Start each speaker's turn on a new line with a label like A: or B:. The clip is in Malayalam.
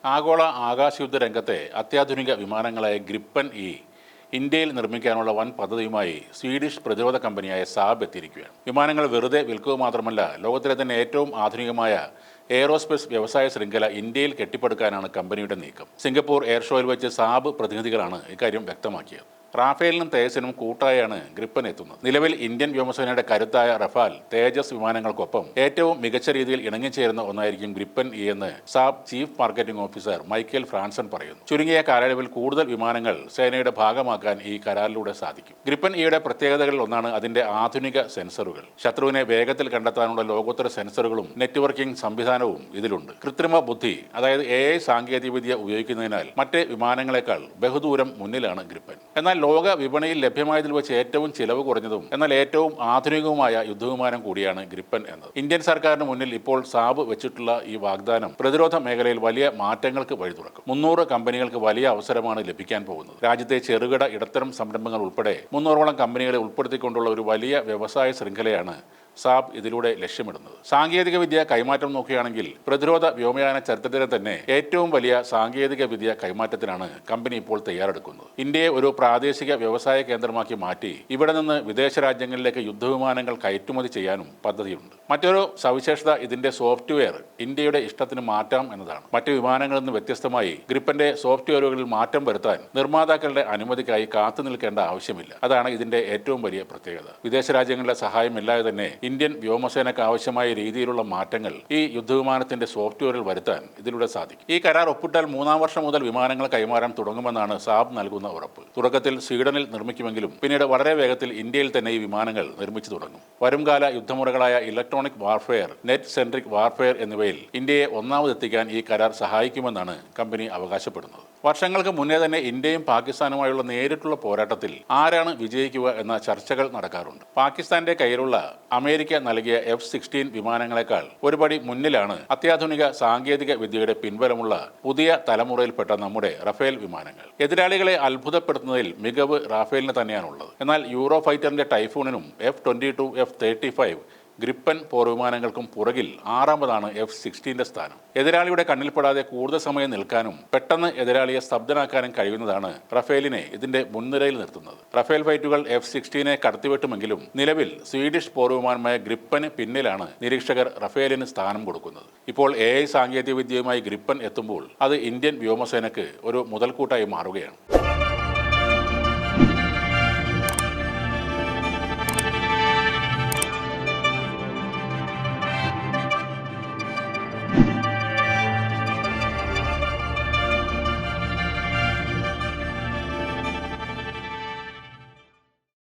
A: ആഗോള ആകാശയുദ്ധ രംഗത്തെ അത്യാധുനിക വിമാനങ്ങളായ ഗ്രിപ്പൻ ഇന്ത്യയിൽ നിർമ്മിക്കാനുള്ള വൻ പദ്ധതിയുമായി സ്വീഡിഷ് പ്രതിരോധ കമ്പനിയായ സാബ് എത്തിയിരിക്കുകയാണ്. വിമാനങ്ങൾ വെറുതെ വിൽക്കുക മാത്രമല്ല, ലോകത്തിലെ തന്നെ ഏറ്റവും ആധുനികമായ എയ്റോസ്പേസ് വ്യവസായ ശൃംഖല ഇന്ത്യയിൽ കെട്ടിപ്പടുക്കാനാണ് കമ്പനിയുടെ നീക്കം. സിംഗപ്പൂർ എയർ ഷോയിൽ വെച്ച് സാബ് പ്രതിനിധികളാണ് ഇക്കാര്യം വ്യക്തമാക്കിയത്. റാഫേലിനും തേജസിനും കൂട്ടായാണ് ഗ്രിപ്പൻ എത്തുന്നത്. നിലവിൽ ഇന്ത്യൻ വ്യോമസേനയുടെ കരുത്തായ റഫാൽ, തേജസ് വിമാനങ്ങൾക്കൊപ്പം ഏറ്റവും മികച്ച രീതിയിൽ ഇണങ്ങിച്ചേരുന്ന ഒന്നായിരിക്കും ഗ്രിപ്പൻ എന്ന് സാബ് chief marketing officer Michael Franson പറയുന്നു. ചുരുങ്ങിയ കാലയളവിൽ കൂടുതൽ വിമാനങ്ങൾ സേനയുടെ ഭാഗമാക്കാൻ ഈ കരാറിലൂടെ സാധിക്കും. ഗ്രിപ്പൻ യുടെ പ്രത്യേകതകളിൽ ഒന്നാണ് അതിന്റെ ആധുനിക സെൻസറുകൾ. ശത്രുവിനെ വേഗത്തിൽ കണ്ടെത്താനുള്ള ലോകോത്തര സെൻസറുകളും നെറ്റ്വർക്കിംഗ് സംവിധാനവും ഇതിലുണ്ട്. കൃത്രിമ ബുദ്ധി, അതായത് AI സാങ്കേതികവിദ്യ ഉപയോഗിക്കുന്നതിനാൽ മറ്റ് വിമാനങ്ങളെക്കാൾ ബഹുദൂരം മുന്നിലാണ് ഗ്രിപ്പൻ. എന്നാൽ ലോക വിപണിയിൽ ലഭ്യമായതിൽ വെച്ച് ഏറ്റവും ചിലവ് കുറഞ്ഞതും എന്നാൽ ഏറ്റവും ആധുനികവുമായ യുദ്ധവിമാനം കൂടിയാണ് ഗ്രിപ്പൻ എന്നത്. ഇന്ത്യൻ സർക്കാരിന് മുന്നിൽ ഇപ്പോൾ സാബ് വെച്ചിട്ടുള്ള ഈ വാഗ്ദാനം പ്രതിരോധ മേഖലയിൽ വലിയ മാറ്റങ്ങൾക്ക് വഴി തുറക്കും. 300 കമ്പനികൾക്ക് വലിയ അവസരമാണ് ലഭിക്കാൻ പോകുന്നത്. രാജ്യത്തെ ചെറുകിട ഇടത്തരം സംരംഭങ്ങൾ ഉൾപ്പെടെ 300ഓളം കമ്പനികളെ ഉൾപ്പെടുത്തിക്കൊണ്ടുള്ള ഒരു വലിയ വ്യവസായ ശൃംഖലയാണ് സാബ് ഇതിലൂടെ ലക്ഷ്യമിടുന്നത്. സാങ്കേതിക വിദ്യ കൈമാറ്റം നോക്കുകയാണെങ്കിൽ പ്രതിരോധ വ്യോമയാന ചരിത്രത്തിലെ തന്നെ ഏറ്റവും വലിയ സാങ്കേതിക വിദ്യ കൈമാറ്റത്തിനാണ് കമ്പനി ഇപ്പോൾ തയ്യാറെടുക്കുന്നത്. ഇന്ത്യയെ ഒരു പ്രാദേശിക വ്യവസായ കേന്ദ്രമാക്കി മാറ്റി ഇവിടെ നിന്ന് വിദേശ രാജ്യങ്ങളിലേക്ക് യുദ്ധവിമാനങ്ങൾ കയറ്റുമതി ചെയ്യാനും പദ്ധതിയുണ്ട്. മറ്റൊരു സവിശേഷത ഇതിന്റെ സോഫ്റ്റ്വെയർ ഇന്ത്യയുടെ ഇഷ്ടത്തിന് മാറ്റാം എന്നതാണ്. മറ്റ് വിമാനങ്ങളിൽ നിന്ന് വ്യത്യസ്തമായി ഗ്രിപ്പന്റെ സോഫ്റ്റ്വെയറുകളിൽ മാറ്റം വരുത്താൻ നിർമ്മാതാക്കളുടെ അനുമതിക്കായി കാത്തു നിൽക്കേണ്ട ആവശ്യമില്ല. അതാണ് ഇതിന്റെ ഏറ്റവും വലിയ പ്രത്യേകത. വിദേശ രാജ്യങ്ങളുടെ സഹായമില്ലാതെ തന്നെ ഇന്ത്യൻ വ്യോമസേനയ്ക്ക് ആവശ്യമായ രീതിയിലുള്ള മാറ്റങ്ങൾ ഈ യുദ്ധവിമാനത്തിന്റെ സോഫ്റ്റ്വെയറിൽ വരുത്താൻ ഇതിലൂടെ സാധിക്കും. ഈ കരാർ ഒപ്പിട്ടാൽ 3-ാം വർഷം മുതൽ വിമാനങ്ങൾ കൈമാറാൻ തുടങ്ങുമെന്നാണ് സാബ് നൽകുന്ന ഉറപ്പ്. തുടക്കത്തിൽ സ്വീഡനിൽ നിർമ്മിക്കുമെങ്കിലും പിന്നീട് വളരെ വേഗത്തിൽ ഇന്ത്യയിൽ തന്നെ ഈ വിമാനങ്ങൾ നിർമ്മിച്ചു തുടങ്ങും. വരുംകാല യുദ്ധമുറകളായ electronic warfare, net centric warfare എന്നിവയിൽ ഇന്ത്യയെ ഒന്നാമതെത്തിക്കാൻ ഈ കരാർ സഹായിക്കുമെന്നാണ് കമ്പനി അവകാശപ്പെടുന്നത്. വർഷങ്ങൾക്ക് മുന്നേ തന്നെ ഇന്ത്യയും പാകിസ്ഥാനുമായുള്ള നേരിട്ടുള്ള പോരാട്ടത്തിൽ ആരാണ് വിജയിക്കുക എന്ന ചർച്ചകൾ നടക്കാറുണ്ട്. പാകിസ്ഥാന്റെ കയ്യിലുള്ള അമേരിക്ക നൽകിയ F-16 വിമാനങ്ങളെക്കാൾ ഒരുപടി മുന്നിലാണ് അത്യാധുനിക സാങ്കേതിക വിദ്യയുടെ പിൻബലമുള്ള പുതിയ തലമുറയിൽപ്പെട്ട നമ്മുടെ റഫേൽ വിമാനങ്ങൾ. എതിരാളികളെ അത്ഭുതപ്പെടുത്തുന്നതിൽ മികവ് റാഫേലിന് തന്നെയാണുള്ളത്. എന്നാൽ യൂറോ ഫൈറ്ററിന്റെ ടൈഫൂണിനും F-22, F-35 ഗ്രിപ്പൻ പോർവിമാനങ്ങൾക്കും പുറകിൽ 6ാമതാണ് F-16 സ്ഥാനം. എതിരാളിയുടെ കണ്ണിൽപ്പെടാതെ കൂടുതൽ സമയം നിൽക്കാനും പെട്ടെന്ന് എതിരാളിയെ സ്തബ്ധനാക്കാനും കഴിയുന്നതാണ് റഫേലിനെ ഇതിന്റെ മുൻനിരയിൽ നിർത്തുന്നത്. റഫേൽ ഫൈറ്റുകൾ F-16 കടത്തിവെട്ടുമെങ്കിലും നിലവിൽ സ്വീഡിഷ് പോർവിമാനമായ ഗ്രിപ്പന് പിന്നിലാണ് നിരീക്ഷകർ റഫേലിന് സ്ഥാനം കൊടുക്കുന്നത്. ഇപ്പോൾ AI സാങ്കേതിക വിദ്യയുമായി ഗ്രിപ്പൻ എത്തുമ്പോൾ അത് ഇന്ത്യൻ വ്യോമസേനയ്ക്ക് ഒരു മുതൽക്കൂട്ടായി മാറുകയാണ്.